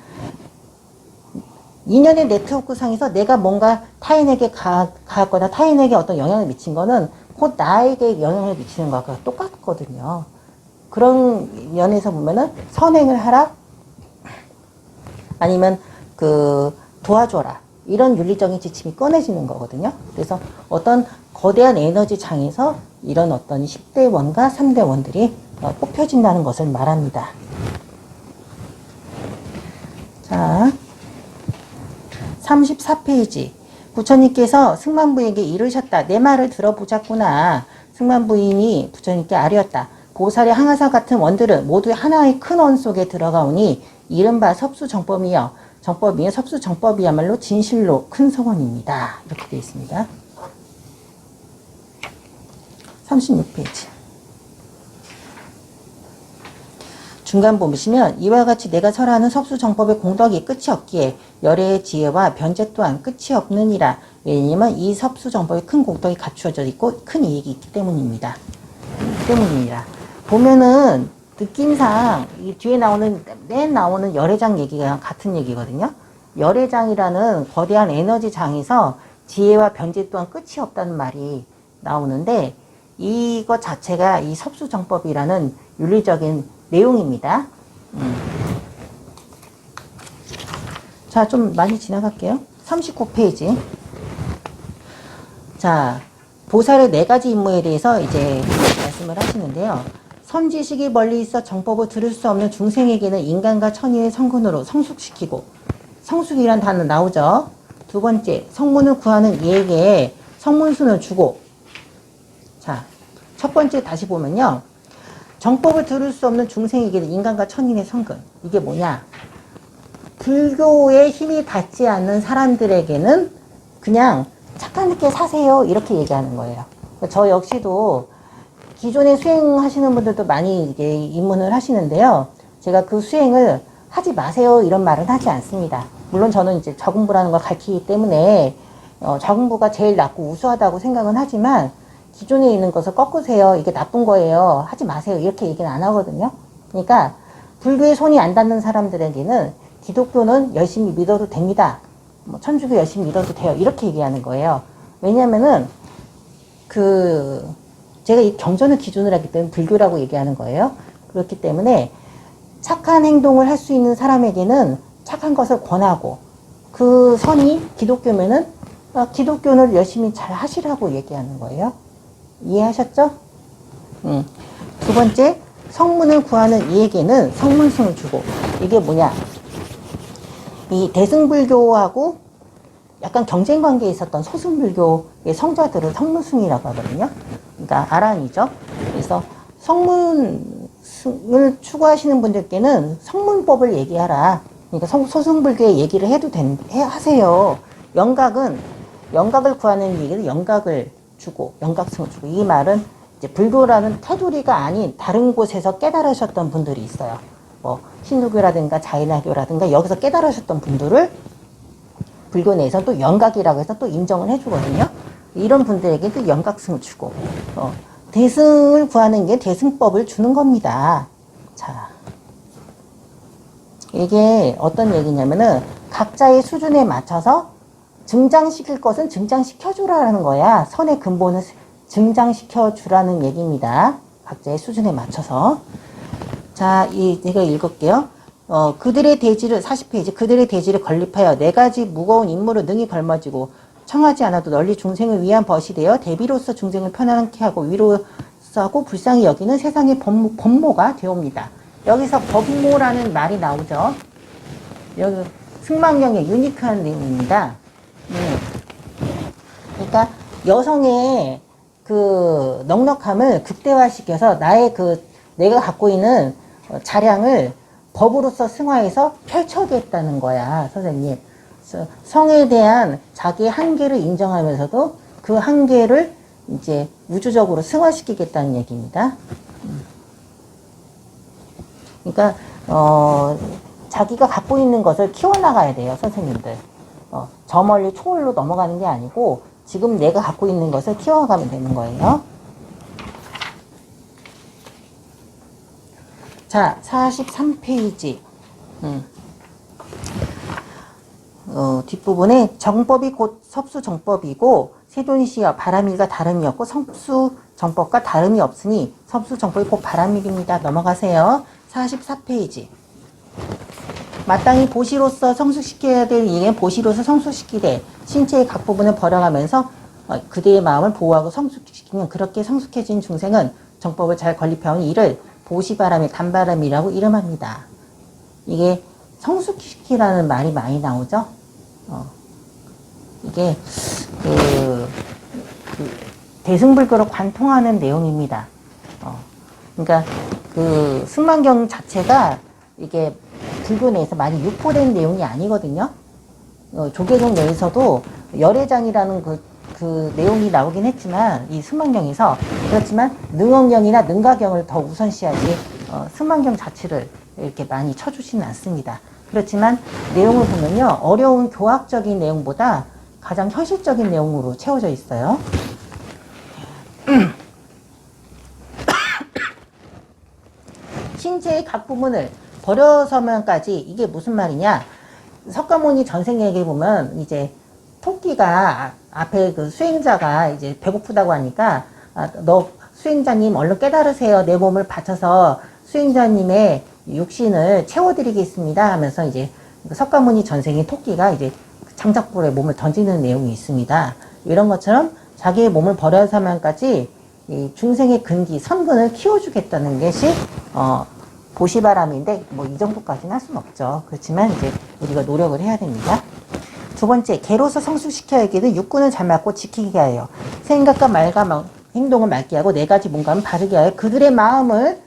인연의 네트워크 상에서 내가 뭔가 타인에게 가했거나 타인에게 어떤 영향을 미친 거는 곧 나에게 영향을 미치는 것과 똑같거든요. 그런 면에서 보면은 선행을 하라, 아니면 도와줘라, 이런 윤리적인 지침이 꺼내지는 거거든요. 그래서 어떤 거대한 에너지 장에서 이런 어떤 10대 원과 3대 원들이 뽑혀진다는 것을 말합니다. 자, 34페이지. 부처님께서 승만부에게 이르셨다. 내 말을 들어보자꾸나. 승만부인이 부처님께 아뢰었다. 보살의 항하사 같은 원들은 모두 하나의 큰 원 속에 들어가오니 이른바 섭수정법이여. 정법이여 섭수정법이야말로 진실로 큰 성원입니다. 이렇게 되어 있습니다. 36페이지. 중간 보시면 이와 같이 내가 설하는 섭수정법의 공덕이 끝이 없기에 열애의 지혜와 변제 또한 끝이 없느니라. 왜냐하면 이 섭수정법에 큰 공덕이 갖추어져 있고 큰 이익이 있기 때문입니다. 보면은 느낌상 이 뒤에 나오는 맨 나오는 열애장 얘기가 같은 얘기거든요. 열애장이라는 거대한 에너지 장에서 지혜와 변제 또한 끝이 없다는 말이 나오는데 이것 자체가 이 섭수정법이라는 윤리적인 내용입니다. 자, 좀 많이 지나갈게요. 39페이지. 자, 보살의 4가지 임무에 대해서 이제 말씀을 하시는데요. 선지식이 멀리 있어 정법을 들을 수 없는 중생에게는 인간과 천인의 성근으로 성숙시키고, 성숙이란 단어 나오죠. 두 번째, 성문을 구하는 이에게 성문순을 주고. 자, 첫 번째 다시 보면요. 정법을 들을 수 없는 중생에게는 인간과 천인의 성근. 이게 뭐냐? 불교에 힘이 닿지 않는 사람들에게는 그냥 착하게 사세요. 이렇게 얘기하는 거예요. 저 역시도 기존에 수행하시는 분들도 많이 이게 입문을 하시는데요. 제가 그 수행을 하지 마세요. 이런 말은 하지 않습니다. 물론 저는 이제 저공부라는 걸 가르치기 때문에 저공부가 제일 낫고 우수하다고 생각은 하지만 기존에 있는 것을 꺾으세요. 이게 나쁜 거예요. 하지 마세요. 이렇게 얘기는 안 하거든요. 그러니까 불교에 손이 안 닿는 사람들에게는 기독교는 열심히 믿어도 됩니다. 뭐 천주교 열심히 믿어도 돼요. 이렇게 얘기하는 거예요. 왜냐면은 제가 이 경전을 기준으로 하기 때문에 불교라고 얘기하는 거예요. 그렇기 때문에 착한 행동을 할 수 있는 사람에게는 착한 것을 권하고 그 선이 기독교면은 기독교를 열심히 잘 하시라고 얘기하는 거예요. 이해하셨죠? 두 번째, 성문을 구하는 이에게는 성문승을 주고. 이게 뭐냐? 이 대승불교하고 약간 경쟁 관계에 있었던 소승불교의 성자들을 성문승이라고 하거든요. 그러니까 아란이죠. 그래서 성문을 추구하시는 분들께는 성문법을 얘기하라. 그러니까 소승불교의 얘기를 하세요. 영각을 구하는 얘기는 영각을 주고, 영각승을 주고. 이 말은 이제 불교라는 테두리가 아닌 다른 곳에서 깨달으셨던 분들이 있어요. 뭐 힌두교라든가 자이나교라든가 여기서 깨달으셨던 분들을 불교 내에서 또 영각이라고 해서 또 인정을 해주거든요. 이런 분들에게 또 영각승을 주고, 대승을 구하는 게 대승법을 주는 겁니다. 자, 이게 어떤 얘기냐면은 각자의 수준에 맞춰서 증장시킬 것은 증장시켜주라는 거야. 선의 근본을 증장시켜주라는 얘기입니다. 각자의 수준에 맞춰서. 자, 제가 읽을게요. 그들의 대지를, 40페이지, 그들의 대지를 건립하여 4가지 무거운 임무를 능히 걸머지고 청하지 않아도 널리 중생을 위한 벗이 되어 대비로서 중생을 편안케 하고 위로하고 불쌍히 여기는 세상의 법모가 되옵니다. 여기서 법모라는 말이 나오죠. 여기 승망경의 유니크한 내용입니다. 그러니까 여성의 그 넉넉함을 극대화시켜서 내가 갖고 있는 자량을 법으로서 승화해서 펼쳐겠다는 거야, 선생님. 그래서 성에 대한 자기의 한계를 인정하면서도 그 한계를 이제 우주적으로 승화시키겠다는 얘기입니다. 그러니까 자기가 갖고 있는 것을 키워나가야 돼요, 선생님들. 저 멀리 초월로 넘어가는 게 아니고 지금 내가 갖고 있는 것을 키워가면 되는 거예요. 자, 43페이지. 뒷부분에 정법이 곧 섭수정법이고 세존시여 바람일과 다름이 없고 섭수정법과 다름이 없으니 섭수정법이 곧 바람일입니다. 넘어가세요. 44페이지. 마땅히 보시로서 성숙시켜야 될 이에겐 보시로서 성숙시키되 신체의 각 부분을 버려가면서 그대의 마음을 보호하고 성숙시키면 그렇게 성숙해진 중생은 정법을 잘 건립해온 이를 보시바람의 단바람이라고 이름합니다. 이게 성숙시키라는 말이 많이 나오죠. 이게 대승불교로 관통하는 내용입니다. 그러니까 승만경 자체가 이게 불교 내에서 많이 유포된 내용이 아니거든요. 조계종 내에서도 열애장이라는 그 내용이 나오긴 했지만 이 승만경에서 그렇지만 능엄경이나 능가경을 더 우선시하지 승만경 자체를 이렇게 많이 쳐주지는 않습니다. 그렇지만 내용을 보면요, 어려운 교학적인 내용보다 가장 현실적인 내용으로 채워져 있어요. 신체의 각 부분을 버려서면까지, 이게 무슨 말이냐? 석가모니 전생에게 보면 이제 토끼가 앞에 그 수행자가 이제 배고프다고 하니까 너 수행자님 얼른 깨달으세요. 내 몸을 바쳐서 수행자님의 육신을 채워드리겠습니다 하면서 이제 석가모니 전생의 토끼가 이제 장작불에 몸을 던지는 내용이 있습니다. 이런 것처럼 자기의 몸을 버려야 사만까지 이 중생의 근기, 선근을 키워주겠다는 것이 보시바람인데 뭐 이 정도까지는 할 수는 없죠. 그렇지만 이제 우리가 노력을 해야 됩니다. 두 번째, 개로서 성숙시켜야 하기는 육군을 잘 맞고 지키게 하여 생각과 말과 행동을 맑게 하고 네 가지 몸감을 바르게 하여 그들의 마음을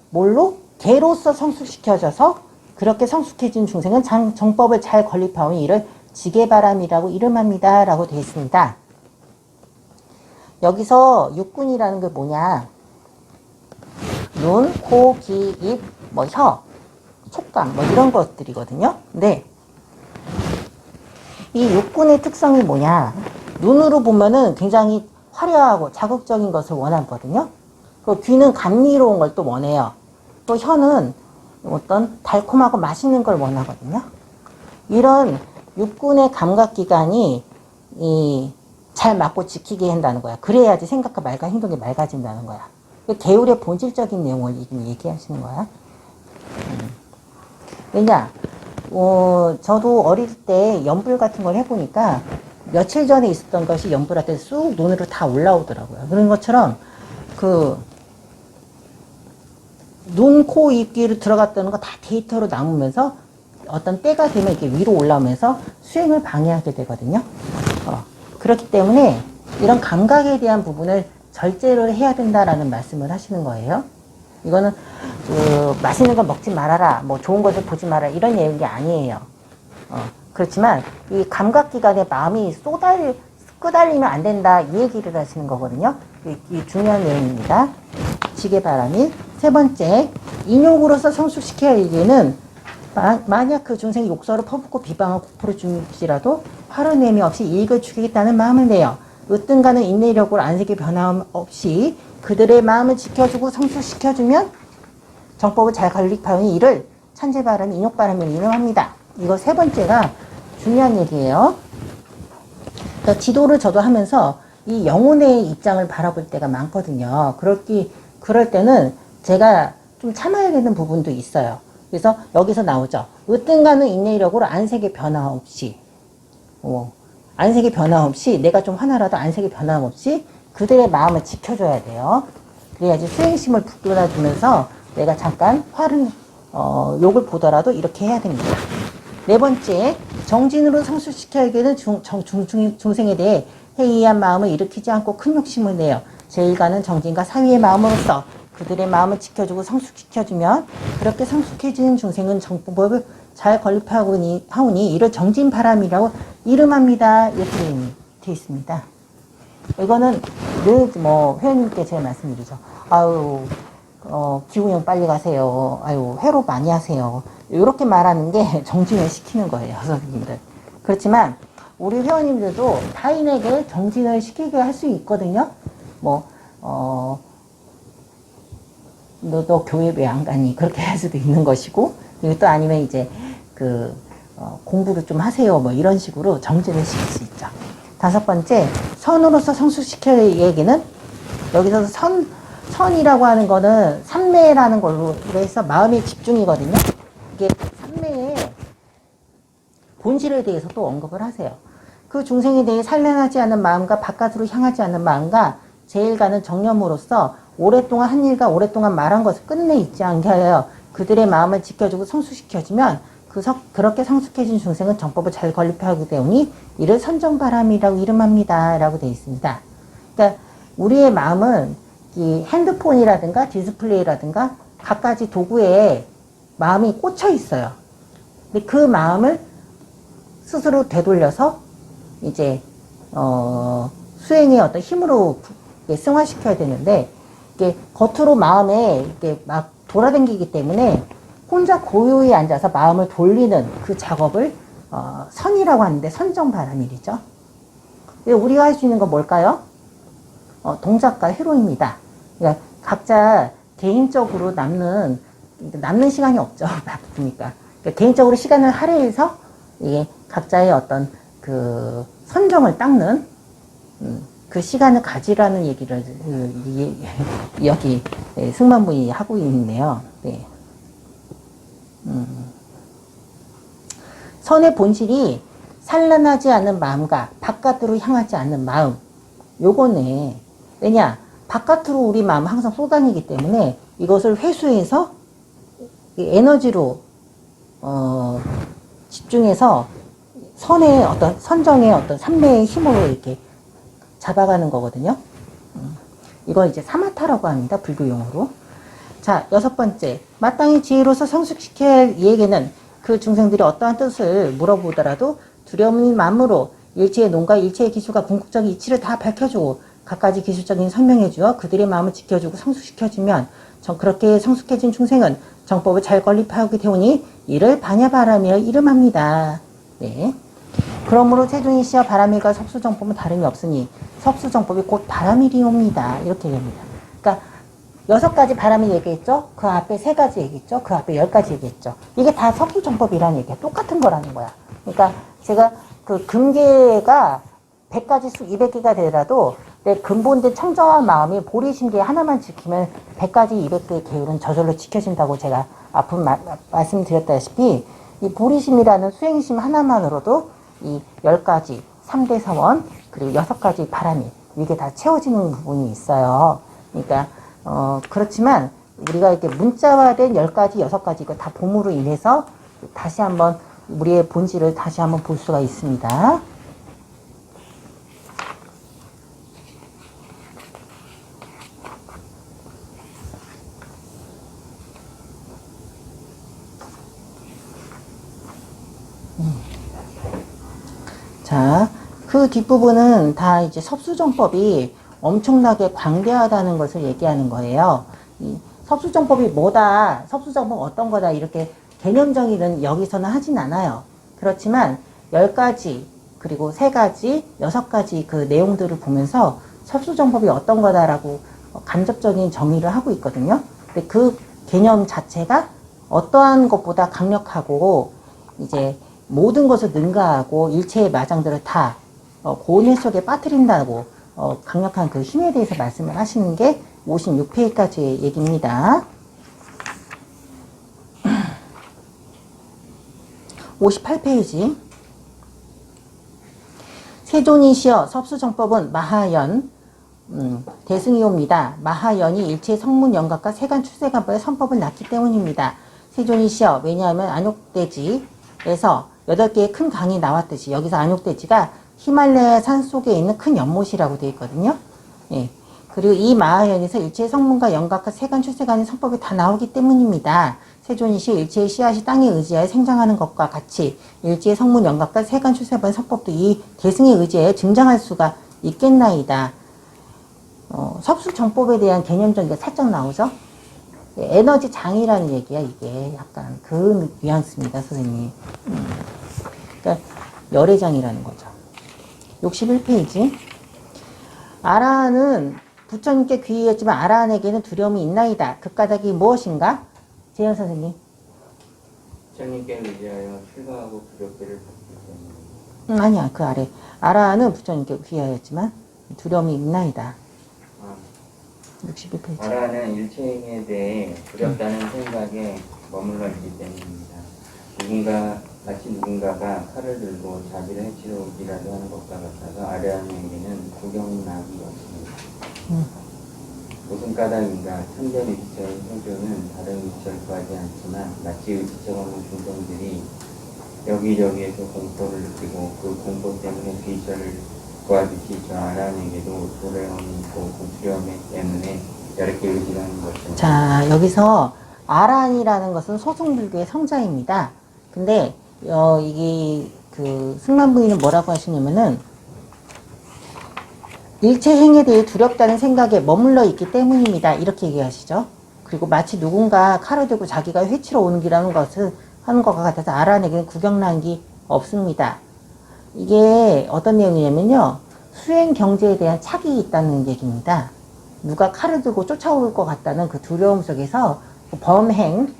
뭘로? 개로서 성숙시켜져서 그렇게 성숙해진 중생은 정법을 잘 건립하오니 이를 지게바람이라고 이름합니다. 라고 되어 있습니다. 여기서 육군이라는 게 뭐냐? 눈, 코, 귀, 입, 뭐 혀, 촉감 뭐 이런 것들이거든요. 근데 이 육군의 특성이 뭐냐? 눈으로 보면은 굉장히 화려하고 자극적인 것을 원하거든요. 그 귀는 감미로운 걸 또 원해요. 또 혀는 어떤 달콤하고 맛있는 걸 원하거든요. 이런 육군의 감각기관이 잘 맞고 지키게 한다는 거야. 그래야지 생각과 말과 행동이 맑아진다는 거야. 계율의 본질적인 내용을 얘기하시는 거야. 왜냐? 저도 어릴 때 연불 같은 걸 해보니까 며칠 전에 있었던 것이 연불할 때 쑥 눈으로 다 올라오더라고요. 그런 것처럼 눈, 코, 입, 귀로 들어갔다는 거 다 데이터로 남으면서 어떤 때가 되면 이렇게 위로 올라오면서 수행을 방해하게 되거든요. 그렇기 때문에 이런 감각에 대한 부분을 절제를 해야 된다라는 말씀을 하시는 거예요. 이거는 맛있는 거 먹지 말아라, 뭐 좋은 것을 보지 마라 이런 얘기 아니에요. 그렇지만 이 감각기관에 마음이 끄달리면 안 된다 이 얘기를 하시는 거거든요. 이 중요한 내용입니다. 지게바람이. 세 번째, 인욕으로서 성숙시켜야 하기에는 만약 그 중생이 욕설을 퍼붓고 비방하고 고포를 줄지라도 화를 없이 이익을 주겠다는 마음을 내요. 으뜸가는 인내력으로 안색의 변함 없이 그들의 마음을 지켜주고 성숙시켜주면 정법을 잘 건립하니 이를 찬제바람, 인욕바람을 이름합니다. 이거 세 번째가 중요한 얘기예요. 그러니까 지도를 저도 하면서 이 영혼의 입장을 바라볼 때가 많거든요. 그럴 때는 제가 좀 참아야 되는 부분도 있어요. 그래서 여기서 나오죠. 으뜸가는 인내력으로 안색의 변화 없이 안색의 변화 없이 내가 좀 화나라도 안색의 변화 없이 그들의 마음을 지켜줘야 돼요. 그래야지 수행심을 북돋아주면서 내가 잠깐 욕을 보더라도 이렇게 해야 됩니다. 네 번째, 정진으로 성숙시켜야겠는 중생에 대해 해이한 마음을 일으키지 않고 큰 욕심을 내요. 제1가는 정진과 사위의 마음으로써 그들의 마음을 지켜주고 성숙시켜주면 그렇게 성숙해지는 중생은 정법을 잘 건립하오니 이를 정진바람이라고 이름합니다. 이렇게 되어 있습니다. 이거는 늘 회원님께 제가 말씀드리죠. 기운형 빨리 가세요. 회로 많이 하세요. 이렇게 말하는 게 정진을 시키는 거예요, 선생님들. 그렇지만 우리 회원님들도 타인에게 정진을 시키게 할 수 있거든요. 너 교회 왜 안 가니? 그렇게 할 수도 있는 것이고, 그리고 또 아니면 이제 공부를 좀 하세요. 이런 식으로 정진을 시킬 수 있죠. 다섯 번째, 선으로서 성숙시켜야 얘기는 여기서 선이라고 하는 거는 삼매라는 걸로 해서 마음의 집중이거든요. 이게 삼매의 본질에 대해서 또 언급을 하세요. 그 중생에 대해 산란하지 않은 마음과 바깥으로 향하지 않는 마음과 제1가는 정념으로서 오랫동안 한 일과 오랫동안 말한 것을 끝내 잊지 않게 하여 그들의 마음을 지켜주고 성숙시켜주면 그렇게 성숙해진 중생은 정법을 잘 건립하게 되오니 이를 선정바람이라고 이름합니다. 라고 되어 있습니다. 그러니까 우리의 마음은 이 핸드폰이라든가 디스플레이라든가 갖가지 도구에 마음이 꽂혀 있어요. 근데 그 마음을 스스로 되돌려서 이제 수행의 어떤 힘으로 승화시켜야 되는데 이게 겉으로 마음에 이렇게 막 돌아다니기 때문에 혼자 고요히 앉아서 마음을 돌리는 그 작업을 선이라고 하는데 선정바람일이죠. 우리가 할 수 있는 건 뭘까요? 동작과 회로입니다. 그러니까 각자 개인적으로 남는 시간이 없죠. 바쁘니까. 그러니까 개인적으로 시간을 할애해서 이게 각자의 어떤 그 선정을 닦는 그 시간을 가지라는 얘기를 여기 승만부인이 하고 있네요. 네. 선의 본질이 산란하지 않은 마음과 바깥으로 향하지 않는 마음, 요거네. 왜냐, 바깥으로 우리 마음 항상 쏟아내기 때문에 이것을 회수해서 에너지로 집중해서 선의 어떤 선정의 어떤 삼매의 힘으로 이렇게 잡아가는 거거든요. 이걸 이제 사마타라고 합니다. 불교 용어로. 자, 6번째. 마땅히 지혜로서 성숙시켜야 할 이에게는 그 중생들이 어떠한 뜻을 물어보더라도 두려움이 마음으로 일체의 논과 일체의 기술과 궁극적인 이치를 다 밝혀주고 갖가지 기술적인 설명해주어 그들의 마음을 지켜주고 성숙시켜주면 그렇게 성숙해진 중생은 정법을 잘 건립하게 되오니 이를 반야바람이라 이름합니다. 네. 그러므로 세존이시여 바람일과 섭수정법은 다름이 없으니 섭수정법이 곧 바람일이옵니다. 이렇게 됩니다. 그러니까 6가지 바람을 얘기했죠. 그 앞에 3가지 얘기했죠. 그 앞에 10가지 얘기했죠. 이게 다 섭수정법이라는 얘기야. 똑같은 거라는 거야. 그러니까 제가 그 금계가 100가지 수 200개가 되더라도 내 근본된 청정한 마음이 보리심계 하나만 지키면 100가지 200개의 계율은 저절로 지켜진다고 제가 앞은 말씀드렸다시피 이 보리심이라는 수행심 하나만으로도 이 10가지 3대 사원 그리고 6가지 바람이 이게 다 채워지는 부분이 있어요. 그러니까 그렇지만 우리가 이렇게 문자화된 10가지 6가지 이거 다 봄으로 인해서 다시 한번 우리의 본질을 다시 한번 볼 수가 있습니다. 자, 그 뒷부분은 다 이제 섭수정법이 엄청나게 광대하다는 것을 얘기하는 거예요. 이 섭수정법이 뭐다, 섭수정법 어떤 거다 이렇게 개념적인 여기서는 하진 않아요. 그렇지만 10가지 그리고 3가지, 6가지 그 내용들을 보면서 섭수정법이 어떤 거다라고 간접적인 정의를 하고 있거든요. 근데 그 개념 자체가 어떠한 것보다 강력하고 이제 모든 것을 능가하고 일체의 마장들을 다 고뇌 속에 빠뜨린다고 강력한 그 힘에 대해서 말씀을 하시는 게 56페이지까지의 얘기입니다. 58페이지. 세존이시여 섭수정법은 마하연 대승이옵니다. 마하연이 일체 성문 영각과 세간 출세간법의 선법을 낳기 때문입니다. 세존이시여 왜냐하면 안욕대지에서 8개의 큰 강이 나왔듯이 여기서 안욕대지가 히말라야 산 속에 있는 큰 연못이라고 되어 있거든요. 예. 그리고 이 마하연에서 일체의 성문과 영각과 세간 출세간의 선법이 다 나오기 때문입니다. 세존이시여 일체의 씨앗이 땅에 의지하여 생장하는 것과 같이 일체의 성문 영각과 세간 출세간 선법도 이 대승에 의지하여 증장할 수가 있겠나이다. 섭수정법에 대한 개념적인 게 살짝 나오죠. 에너지 장이라는 얘기야. 이게 약간 그 뉘앙스입니다, 선생님. 그러니까 열애장이라는 거죠. 61페이지. 아라한은 부처님께 귀의했지만 아라한에게는 두려움이 있나이다. 그 까닭이 무엇인가? 재현 선생님. 부처님께 의지하여 출가하고 부적대를 받기 때문에. 아니야, 그 아래. 아라한은 부처님께 귀의하였지만 두려움이 있나이다. 61페이지. 아라는 일체행에 대해 두렵다는 생각에 머물러 있기 때문입니다. 마치 누군가가 칼을 들고 자기를 해치러 오기라도 하는 것과 같아서 아라한에게는 구경락이 없습니다. 무슨 까닭인가 참된 의지처의 생존은 다른 의지처를 구하지 않지만 마치 의지처가 없는 중생들이 여기저기에서 공포를 느끼고 그 공포 때문에 의지처를 구하듯이 저 아라한에게도 두려움이 있고 그 두려움 때문에 이렇게 의지가 하는 것입니다. 자, 여기서 아라한이라는 것은 소승불교의 성자입니다. 근데 이게 그 승만부인은 뭐라고 하시냐면은 일체 행에 대해 두렵다는 생각에 머물러 있기 때문입니다. 이렇게 얘기하시죠. 그리고 마치 누군가 칼을 들고 자기가 회치러 오는 길하는 것을 하는 것과 같아서 아라한에게는 구경란이 없습니다. 이게 어떤 내용이냐면요. 수행 경제에 대한 착이 있다는 얘기입니다. 누가 칼을 들고 쫓아올 것 같다는 그 두려움 속에서 범행은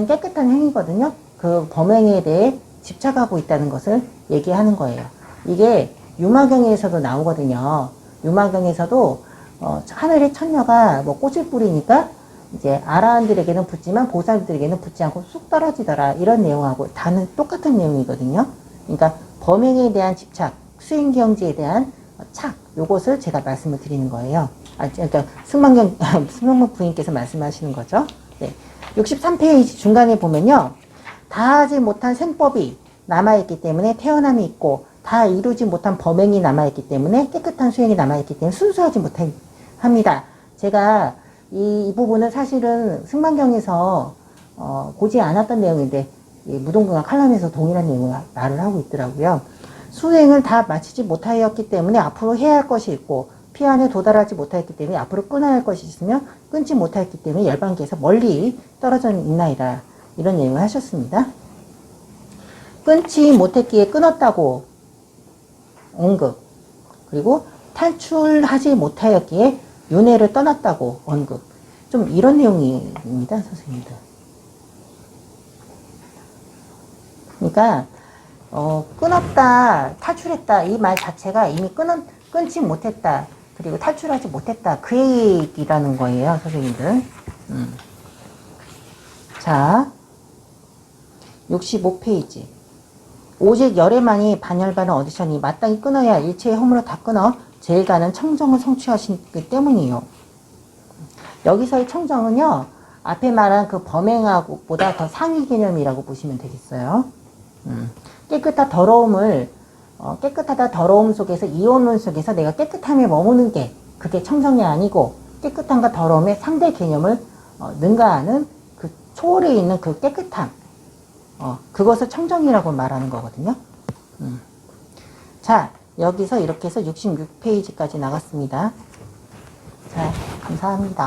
깨끗한 행위거든요. 그 범행에 대해 집착하고 있다는 것을 얘기하는 거예요. 이게 유마경에서도 나오거든요. 유마경에서도 하늘의 천녀가 뭐 꽃을 뿌리니까 이제 아라한들에게는 붙지만 보살들에게는 붙지 않고 쑥 떨어지더라, 이런 내용하고 다는 똑같은 내용이거든요. 그러니까 범행에 대한 집착, 수행경지에 대한 착, 요것을 제가 말씀을 드리는 거예요. 그러니까 승만경 부인께서 말씀하시는 거죠. 네. 63페이지 중간에 보면요, 다 하지 못한 셈법이 남아있기 때문에 태어남이 있고, 다 이루지 못한 범행이 남아있기 때문에 깨끗한 수행이 남아있기 때문에 순수하지 못합니다. 제가 이 부분은 사실은 승만경에서 보지 않았던 내용인데, 무동분과 칼럼에서 동일한 내용을 말을 하고 있더라고요. 수행을 다 마치지 못하였기 때문에 앞으로 해야 할 것이 있고, 피안에 도달하지 못하였기 때문에 앞으로 끊어야 할 것이 있으며, 끊지 못하였기 때문에 열반기에서 멀리 떨어져 있나이다, 이런 내용을 하셨습니다. 끊지 못했기에 끊었다고 언급, 그리고 탈출하지 못하였기에 윤회를 떠났다고 언급, 좀 이런 내용입니다, 선생님들. 그러니까 끊었다, 탈출했다, 이 말 자체가 이미 끊지 못했다, 그리고 탈출하지 못했다, 그 얘기라는 거예요, 선생님들. 자, 65페이지. 오직 열애만이 반열반을 얻으셨니 마땅히 끊어야 일체의 허물을 다 끊어 제일 가는 청정을 성취하시기 때문이요. 여기서의 청정은요, 앞에 말한 그 범행하고 보다 더 상위 개념이라고 보시면 되겠어요. 깨끗하다 더러움 속에서, 이혼론 속에서 내가 깨끗함에 머무는 게 그게 청정이 아니고, 깨끗함과 더러움의 상대 개념을 능가하는 그 초월에 있는 그 깨끗함, 그것을 청정이라고 말하는 거거든요. 자, 여기서 이렇게 해서 66페이지까지 나갔습니다. 자, 감사합니다.